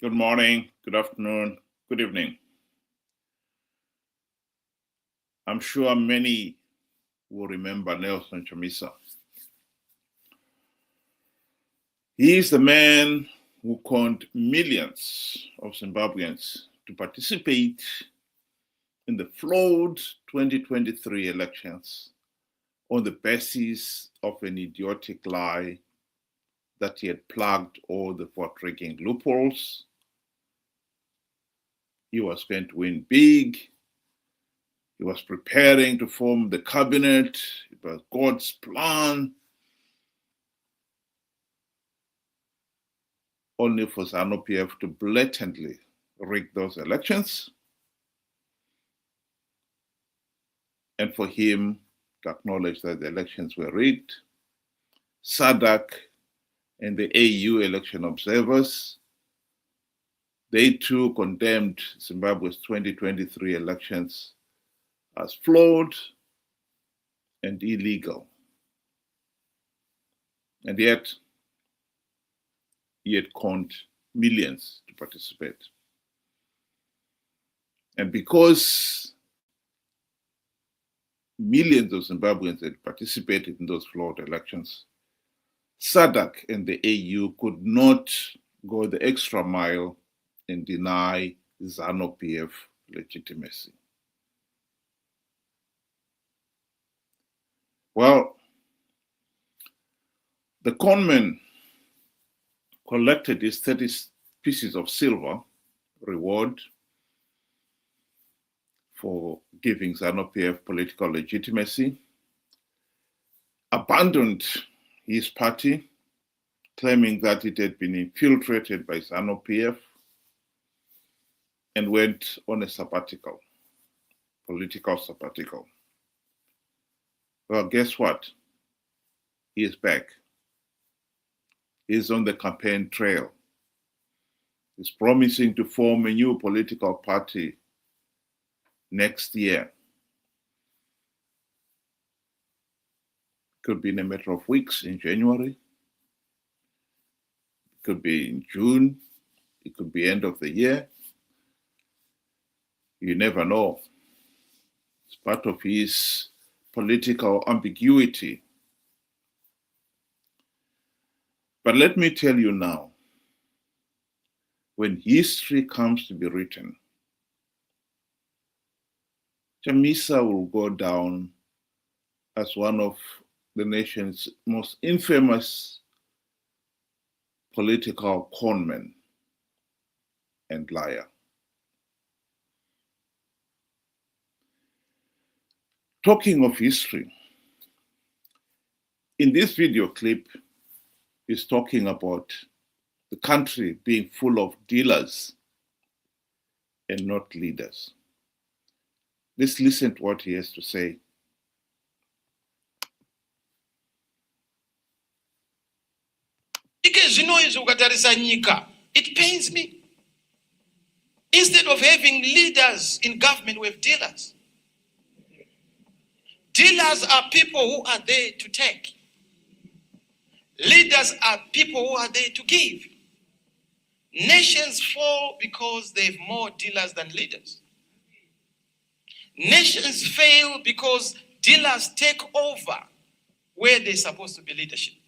Good morning, good afternoon, good evening. I'm sure many will remember Nelson Chamisa. He is the man who conned millions of Zimbabweans to participate in the flawed 2023 elections on the basis of an idiotic lie that he had plugged all the vote-rigging loopholes. He was going to win big. He was preparing to form the cabinet. It was God's plan. Only for Zanu PF to blatantly rig those elections and for him to acknowledge that the elections were rigged. SADC and the AU election observers, they too condemned Zimbabwe's 2023 elections as flawed and illegal. And yet, he had conned millions to participate. And because millions of Zimbabweans had participated in those flawed elections, SADC and the AU could not go the extra mile and deny Zanu PF legitimacy. Well, the conman collected his 30 pieces of silver reward for giving Zanu PF political legitimacy, abandoned his party, claiming that it had been infiltrated by Zanu PF, and went on a sabbatical, political sabbatical. Well, guess what? He is back. He's on the campaign trail. He's promising to form a new political party next year. Could be in a matter of weeks in January. It could be in June. It could be end of the year. You never know. It's part of his political ambiguity. But let me tell you now, when history comes to be written, Chamisa will go down as one of the nation's most infamous political conmen and liar. Talking of history, in this video clip, is talking about the country being full of dealers and not leaders. Let's listen to what he has to say. It pains me. Instead of having leaders in government, we have dealers. Dealers are people who are there to take. Leaders are people who are there to give. Nations fall because they have more dealers than leaders. Nations fail because dealers take over where they're supposed to be leadership.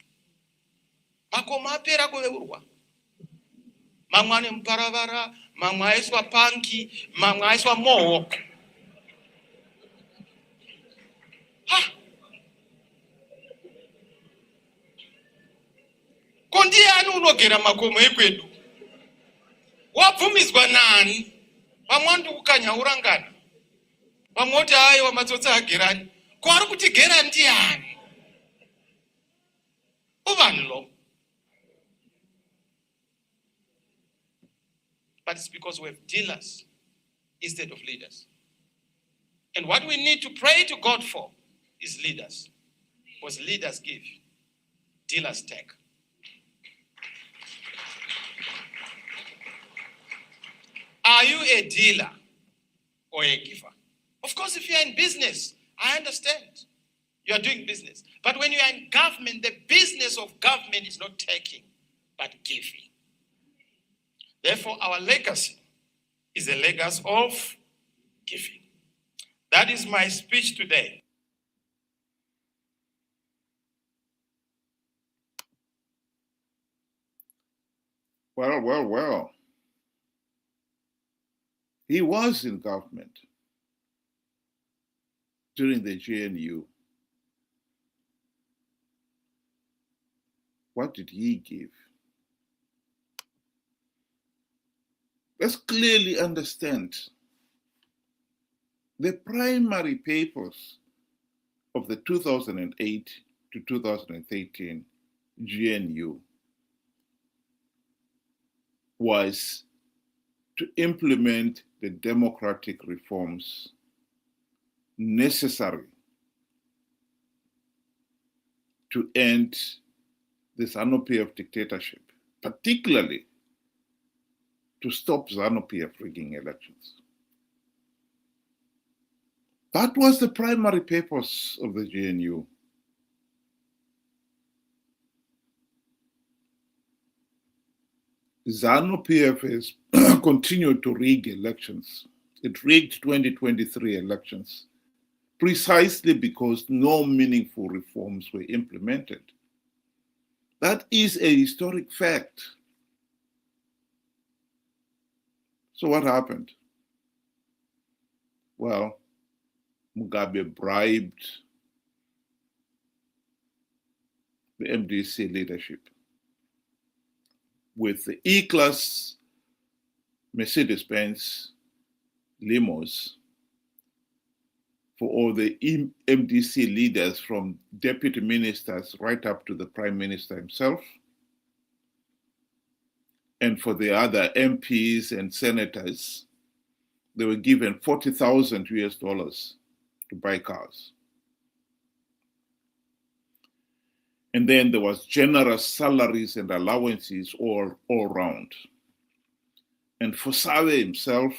Makoma apera kuveurwa. Mamwe ane muparavara, mamwe aiswa panki, mamwe aiswa mohawk. Kondiani unogera makomo ekwedu? Wabvumidzwa nani? Vamwe ndikukanya urangana. Vamwe oti aiwa matsotsa agerani. Ko ari kutigera ndiani? Uvanlo. But it's because we have dealers instead of leaders. And what we need to pray to God for is leaders. Because leaders give, dealers take. Are you a dealer or a giver? Of course, if you're in business, I understand. You are doing business. But when you are in government, the business of government is not taking, but giving. Therefore, our legacy is a legacy of giving. That is my speech today. Well. He was in government during the GNU. What did he give? Let's clearly understand the primary papers of the 2008 to 2013 GNU was to implement the democratic reforms necessary to end the Zanu PF dictatorship, particularly to stop Zanu PF rigging elections. That was the primary purpose of the GNU. Zanu PF has continued to rig elections. It rigged 2023 elections precisely because no meaningful reforms were implemented. That is a historic fact. So what happened? Well, Mugabe bribed the MDC leadership with the E-Class Mercedes Benz limos for all the MDC leaders, from deputy ministers right up to the prime minister himself, and for the other MPs and senators, they were given $40,000 US to buy cars. And then there was generous salaries and allowances all round. And for Save himself,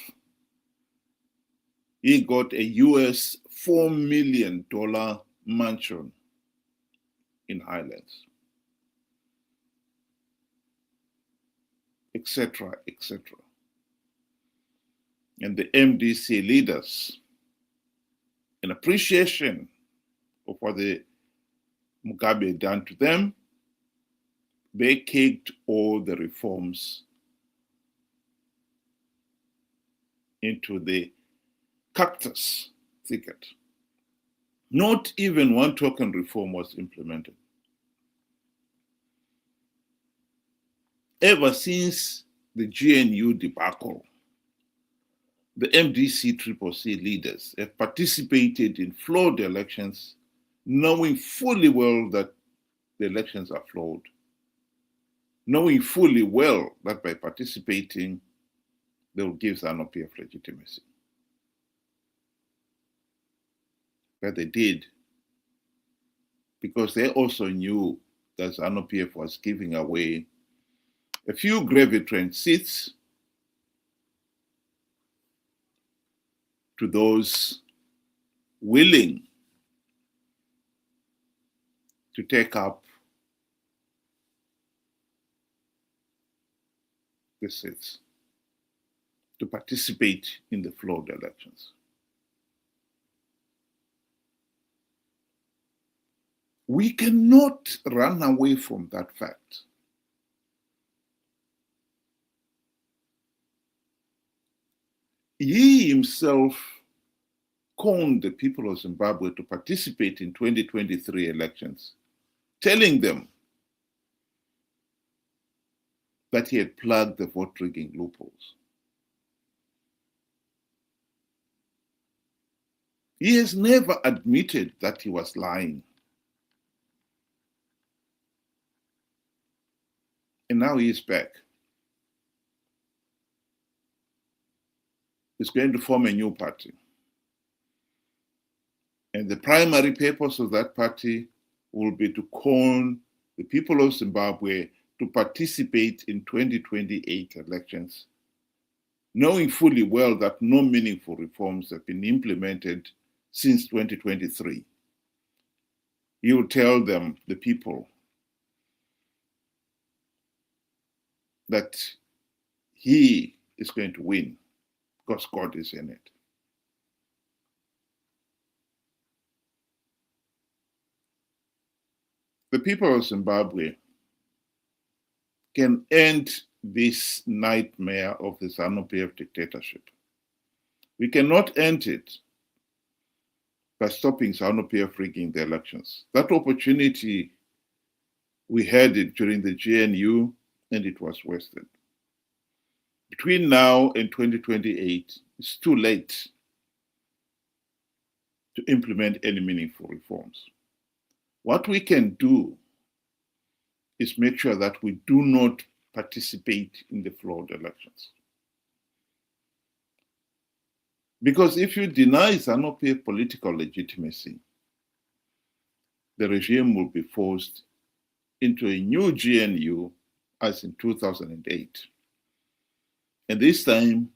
he got a US $4 million mansion in Highlands, etc., etc. And the MDC leaders, in appreciation of what the Mugabe had done to them, they kicked all the reforms into the Cactus thicket. Not even one token reform was implemented. Ever since the GNU debacle, the MDC CCC leaders have participated in flawed elections, knowing fully well that the elections are flawed, knowing fully well that by participating, they will give Zanu PF legitimacy. But they did, because they also knew that Zanu PF was giving away a few gravy train seats to those willing to take up the seats, to participate in the flawed elections. We cannot run away from that fact. He himself conned the people of Zimbabwe to participate in 2023 elections, telling them that he had plugged the vote rigging loopholes. He has never admitted that he was lying. And now he is back. He's going to form a new party. And the primary purpose of that party will be to con the people of Zimbabwe to participate in 2028 elections, knowing fully well that no meaningful reforms have been implemented since 2023. He will tell them, the people, that he is going to win because God is in it. The people of Zimbabwe can end this nightmare of the Zanu PF dictatorship. We cannot end it by stopping Zanu PF rigging the elections. That opportunity, we had it during the GNU and it was wasted. Between now and 2028, it's too late to implement any meaningful reforms. What we can do is make sure that we do not participate in the flawed elections. Because if you deny Zanu PF political legitimacy, the regime will be forced into a new GNU as in 2008. And this time,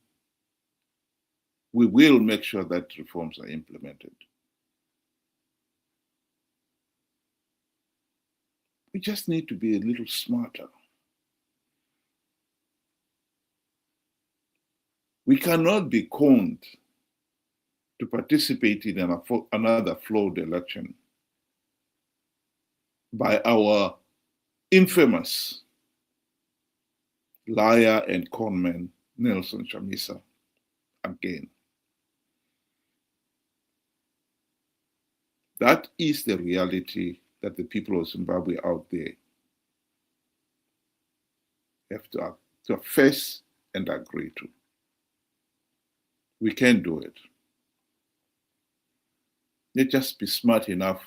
we will make sure that reforms are implemented. We just need to be a little smarter. We cannot be conned to participate in another flawed election by our infamous liar and conman, Nelson Chamisa, again. That is the reality that the people of Zimbabwe out there have to face and agree to. We can do it. Let's just be smart enough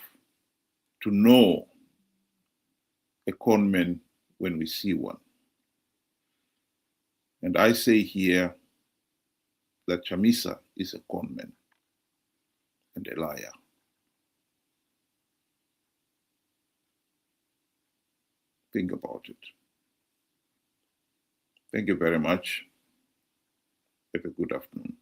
to know a conman when we see one. And I say here that Chamisa is a conman and a liar. Think about it. Thank you very much. Have a good afternoon.